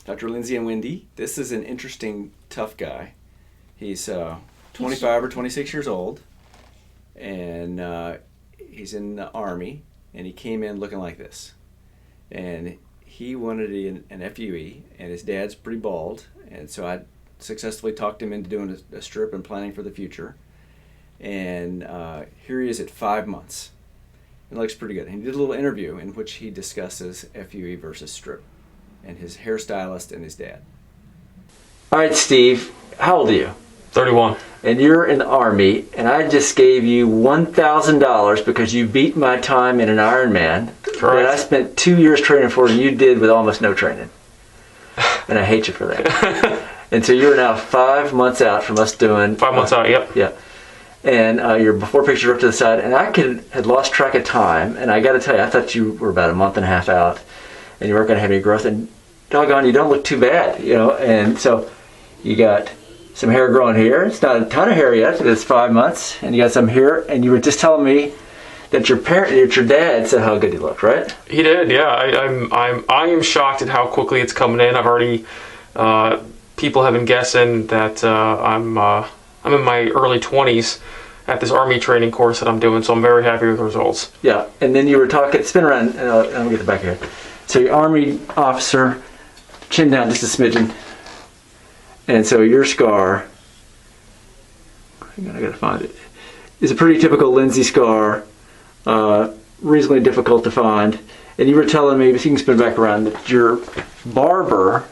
Dr. Lindsey and Wendy. This is an interesting, tough guy. He's 25 or 26 years old, and he's in the Army, and he came in looking like this. And he wanted an FUE, and his dad's pretty bald, and so I successfully talked him into doing a strip and planning for the future. And here he is at 5 months. It looks pretty good. And he did a little interview in which he discusses FUE versus strip, and his hairstylist and his dad. All right, Steve, how old are you? 31. And you're in the Army, and I just gave you $1,000 because you beat my time in an Ironman. Correct. That I spent 2 years training for, and you did with almost no training. And I hate you for that. And so you're now 5 months out from us doing... 5 months out, yep. Yeah. And your before picture up to the side, and I had lost track of time, and I got to tell you, I thought you were about a month and a half out, and you weren't going to have any growth, and doggone, you don't look too bad, you know. And so you got some hair growing here. It's not a ton of hair yet, but it's 5 months, and you got some here, and you were just telling me that your dad said how good he looked, right? He did, yeah. I am shocked at how quickly it's coming in. I've already people have been guessing that I'm in my early 20s at this Army training course that I'm doing, so I'm very happy with the results. Yeah, and then you were talking, spin around, and let me get the back here. So you're Army officer, chin down just a smidgen. And so your scar, hang on, I gotta find it, is a pretty typical Lindsey scar, reasonably difficult to find. And you were telling me, if you can spin back around, that your barber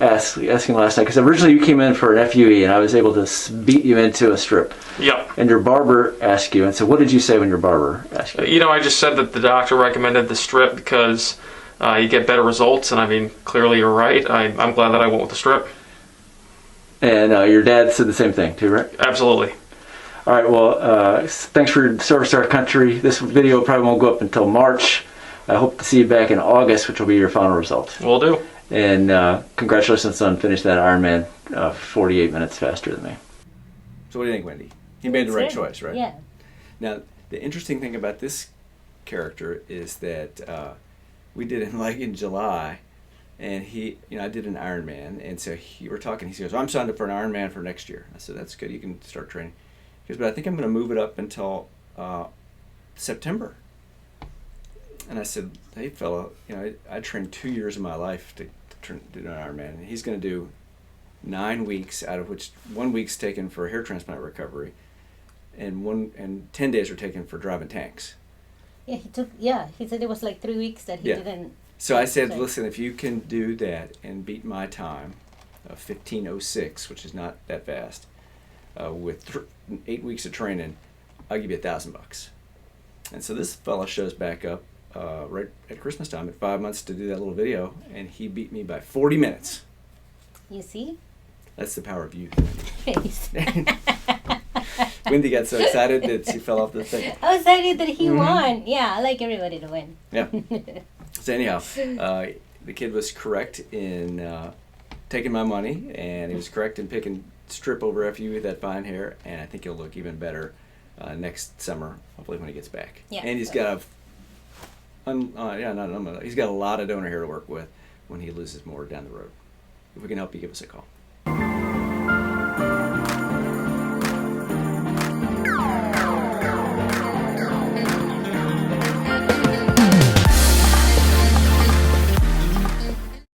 asking last night, because originally you came in for an FUE and I was able to beat you into a strip. Yep. And your barber asked you, and so what did you say when your barber asked you? You know, I just said that the doctor recommended the strip because you get better results, and I mean, clearly you're right. I'm glad that I went with the strip. And your dad said the same thing too, right? Absolutely. All right, well, thanks for your service to our country. This video probably won't go up until March. I hope to see you back in August, which will be your final result. Will do. And congratulations on finishing that Ironman 48 minutes faster than me. So what do you think, Wendy? He made the right choice, right? Yeah. Now, the interesting thing about this character is that we did it in July, and I did an Ironman, and so we're talking, he goes, I'm signed up for an Ironman for next year. I said, that's good, you can start training. He goes, but I think I'm going to move it up until September. And I said, hey, fella, I trained 2 years of my life to do an Ironman. And he's going to do 9 weeks, out of which 1 week's taken for hair transplant recovery, and 10 days are taken for driving tanks. Yeah, he said it was like 3 weeks that he didn't. So I said, listen, if you can do that and beat my time of 15:06, which is not that fast, with 8 weeks of training, I'll give you $1,000. And so this fella shows back up right at Christmas time at 5 months to do that little video, and he beat me by 40 minutes. You see? That's the power of youth. Wendy got so excited that she fell off the thing. I was excited that he won. Yeah, I like everybody to win. Yeah. So anyhow, the kid was correct in taking my money, and he was correct in picking strip over FU with that fine hair, and I think he'll look even better next summer, hopefully when he gets back. Yeah. And he's got he's got a lot of donor hair to work with when he loses more down the road. If we can help you, give us a call.